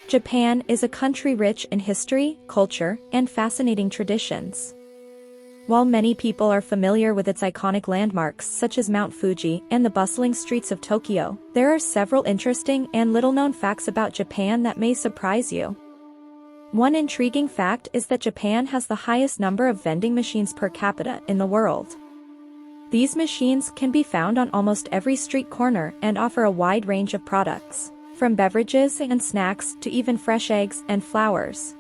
Japan is a country rich in history, culture, and fascinating traditions. While many people are familiar with its iconic landmarks such as Mount Fuji and the bustling streets of Tokyo, there are several interesting and little-known facts about Japan that may surprise you. One intriguing fact is that Japan has the highest number of vending machines per capita in the world. These machines can be found on almost every street corner and offer a wide range of products, from beverages and snacks to even fresh eggs and flowers.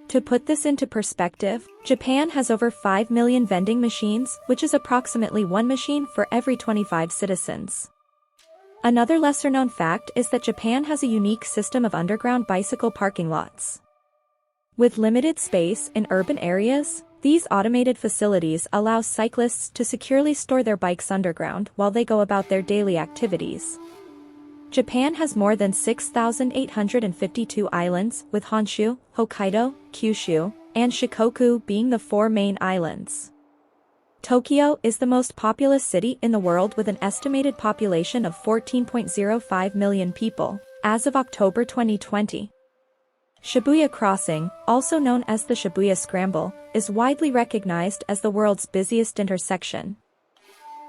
To put this into perspective, Japan has over 5 million vending machines, which is approximately one machine for every 25 citizens. Another lesser-known fact is that Japan has a unique system of underground bicycle parking lots. With limited space in urban areas, these automated facilities allow cyclists to securely store their bikes underground while they go about their daily activities. Japan has more than 6,852 islands, with Honshu, Hokkaido, Kyushu, and Shikoku being the four main islands. Tokyo is the most populous city in the world with an estimated population of 14.05 million people, as of October 2020. Shibuya Crossing, also known as the Shibuya Scramble, is widely recognized as the world's busiest intersection.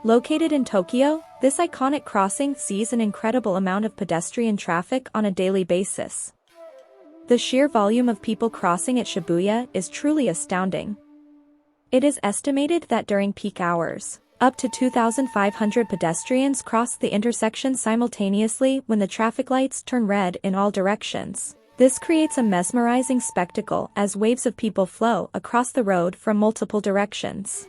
Located in Tokyo, this iconic crossing sees an incredible amount of pedestrian traffic on a daily basis. The sheer volume of people crossing at Shibuya is truly astounding. It is estimated that during peak hours, up to 2,500 pedestrians cross the intersection simultaneously when the traffic lights turn red in all directions. This creates a mesmerizing spectacle as waves of people flow across the road from multiple directions.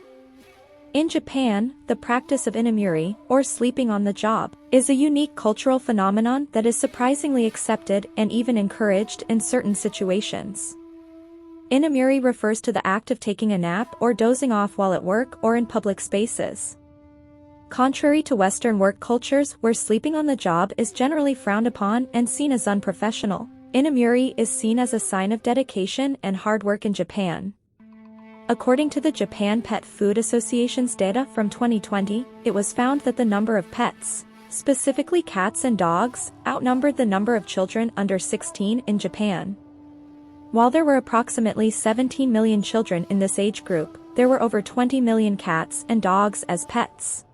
In Japan, the practice of inamuri, or sleeping on the job, is a unique cultural phenomenon that is surprisingly accepted and even encouraged in certain situations. Inamuri refers to the act of taking a nap or dozing off while at work or in public spaces. Contrary to Western work cultures where sleeping on the job is generally frowned upon and seen as unprofessional, inamuri is seen as a sign of dedication and hard work in Japan. According to the Japan Pet Food Association's data from 2020, it was found that the number of pets, specifically cats and dogs, outnumbered the number of children under 16 in Japan. While there were approximately 17 million children in this age group, there were over 20 million cats and dogs as pets.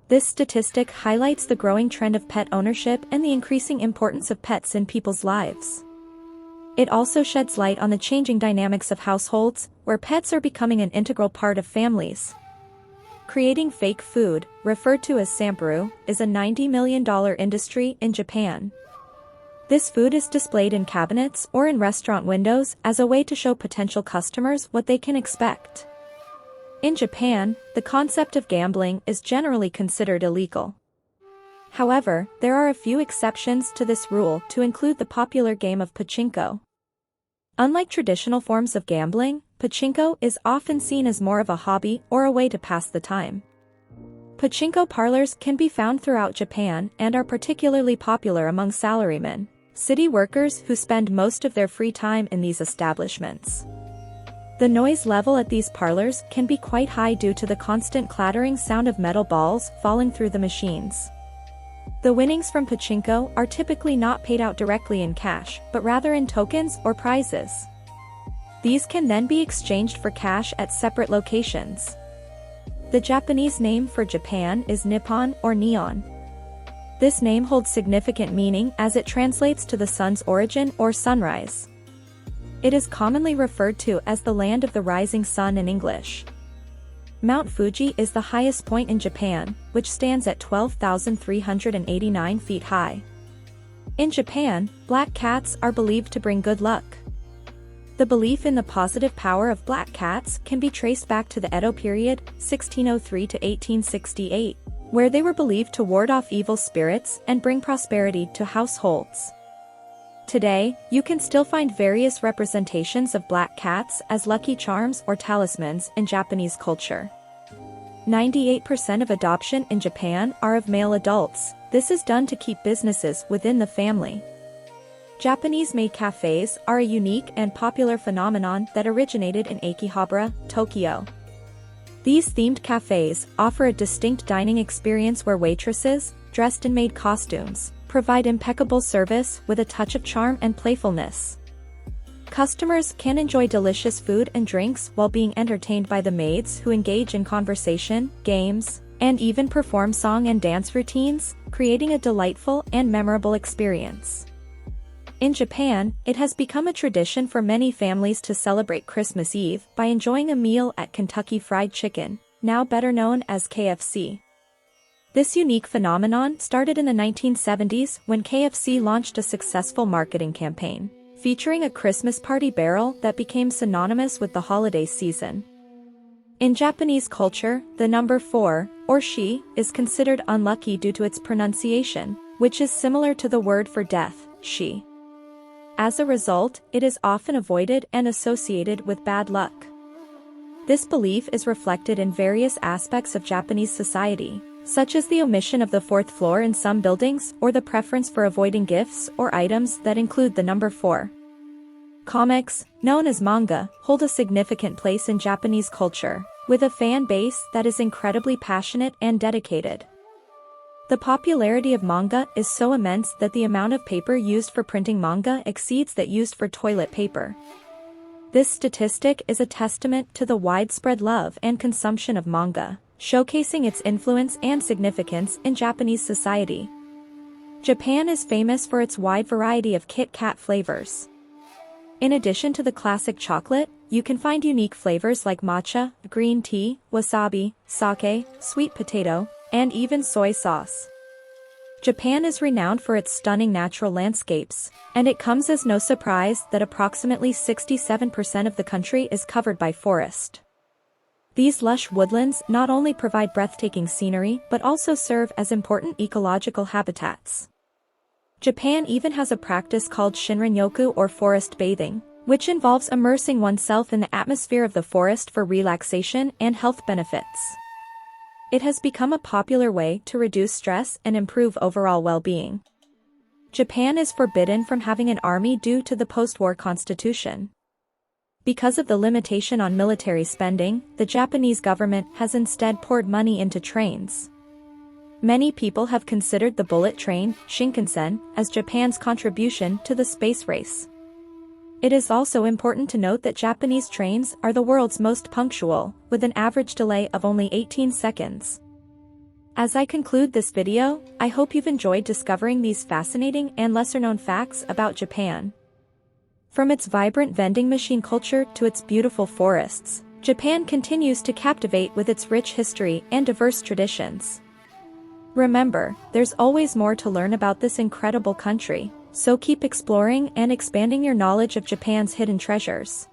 This statistic highlights the growing trend of pet ownership and the increasing importance of pets in people's lives. It also sheds light on the changing dynamics of households, where pets are becoming an integral part of families. Creating fake food, referred to as sambaru, is a $90 million industry in Japan. This food is displayed in cabinets or in restaurant windows as a way to show potential customers what they can expect. In Japan, the concept of gambling is generally considered illegal. However, there are a few exceptions to this rule to include the popular game of pachinko. Unlike traditional forms of gambling, pachinko is often seen as more of a hobby or a way to pass the time. Pachinko parlors can be found throughout Japan and are particularly popular among salarymen, city workers who spend most of their free time in these establishments. The noise level at these parlors can be quite high due to the constant clattering sound of metal balls falling through the machines. The winnings from pachinko are typically not paid out directly in cash, but rather in tokens or prizes. These can then be exchanged for cash at separate locations. The Japanese name for Japan is Nippon or Neon. This name holds significant meaning as it translates to the sun's origin or sunrise. It is commonly referred to as the land of the rising sun in English. Mount Fuji is the highest point in Japan, which stands at 12,389 feet high. In Japan, black cats are believed to bring good luck. The belief in the positive power of black cats can be traced back to the Edo period, 1603 to 1868, where they were believed to ward off evil spirits and bring prosperity to households. Today, you can still find various representations of black cats as lucky charms or talismans in Japanese culture. 98% of adoption in Japan are of male adults. This is done to keep businesses within the family. Japanese-made cafes are a unique and popular phenomenon that originated in Akihabara, Tokyo. These themed cafes offer a distinct dining experience where waitresses, dressed in maid costumes, provide impeccable service with a touch of charm and playfulness. Customers can enjoy delicious food and drinks while being entertained by the maids who engage in conversation, games, and even perform song and dance routines, creating a delightful and memorable experience. In Japan, it has become a tradition for many families to celebrate Christmas Eve by enjoying a meal at Kentucky Fried Chicken, now better known as KFC. This unique phenomenon started in the 1970s when KFC launched a successful marketing campaign, featuring a Christmas party barrel that became synonymous with the holiday season. In Japanese culture, the number 4, or shi, is considered unlucky due to its pronunciation, which is similar to the word for death, shi. As a result, it is often avoided and associated with bad luck. This belief is reflected in various aspects of Japanese society, such as the omission of the fourth floor in some buildings or the preference for avoiding gifts or items that include the number 4. Comics, known as manga, hold a significant place in Japanese culture, with a fan base that is incredibly passionate and dedicated. The popularity of manga is so immense that the amount of paper used for printing manga exceeds that used for toilet paper. This statistic is a testament to the widespread love and consumption of manga, showcasing its influence and significance in Japanese society. Japan is famous for its wide variety of Kit Kat flavors. In addition to the classic chocolate, you can find unique flavors like matcha, green tea, wasabi, sake, sweet potato, and even soy sauce. Japan is renowned for its stunning natural landscapes, and it comes as no surprise that approximately 67% of the country is covered by forest. These lush woodlands not only provide breathtaking scenery but also serve as important ecological habitats. Japan even has a practice called Shinrin-yoku or forest bathing, which involves immersing oneself in the atmosphere of the forest for relaxation and health benefits. It has become a popular way to reduce stress and improve overall well-being. Japan is forbidden from having an army due to the post-war constitution. Because of the limitation on military spending, the Japanese government has instead poured money into trains. Many people have considered the bullet train, Shinkansen, as Japan's contribution to the space race. It is also important to note that Japanese trains are the world's most punctual, with an average delay of only 18 seconds. As I conclude this video, I hope you've enjoyed discovering these fascinating and lesser-known facts about Japan. From its vibrant vending machine culture to its beautiful forests, Japan continues to captivate with its rich history and diverse traditions. Remember, there's always more to learn about this incredible country, so keep exploring and expanding your knowledge of Japan's hidden treasures.